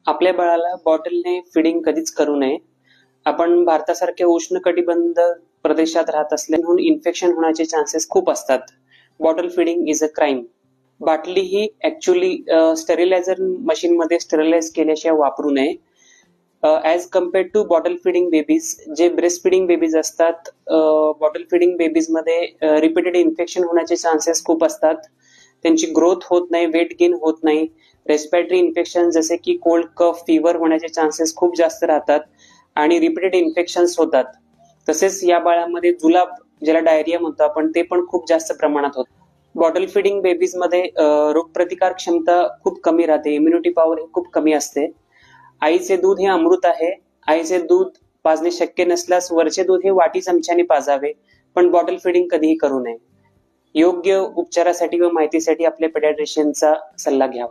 आपल्या बाळाला बॉटलने फिडिंग कधीच करू नये. आपण भारतासारख्या उष्णकटिबंध प्रदेशात राहत असल्याने इन्फेक्शन होण्याचे चान्सेस खूप असतात. Bottle feeding is a crime. बाटली ही ऍक्च्युली स्टरिलायझर मशीन मध्ये स्टरिलाइज केल्याशिवाय वापरू नये. As compared to bottle feeding babies, जे ब्रेस्ट फिडिंग बेबीज असतात, बॉटल फिडिंग बेबीज मध्ये रिपीटेड इन्फेक्शन होण्याचे चान्सेस खूप असतात. त्यांची ग्रोथ होत नाही, वेट गेन होत नाही. रेस्पिरेटरी इन्फेक्शन जसे की कोल्ड, कफ, फीवर होण्याचे चान्सेस खूप जास्त राहतात आणि रिपीटेड इन्फेक्शन्स होतात. तसेच या बाळामध्ये जुलाब, ज्याला डायरिया म्हणतो आपण, ते पण खूप जास्त प्रमाणात होतं. बॉटल फिडिंग बेबीज मध्ये रोगप्रतिकार क्षमता खूप कमी राहते, इम्युनिटी पॉवर खूप कमी असते. आईचे दूध हे अमृत आहे. आईचे दूध पाजणे शक्य नसल्यास वरचे दूध हे वाटी चमच्याने पाजावे, पण बॉटल फिडिंग कधीही करू नये. योग्य उपचारासाठी व माहितीसाठी आपल्या पेडियाट्रिशियनचा सल्ला घ्यावा.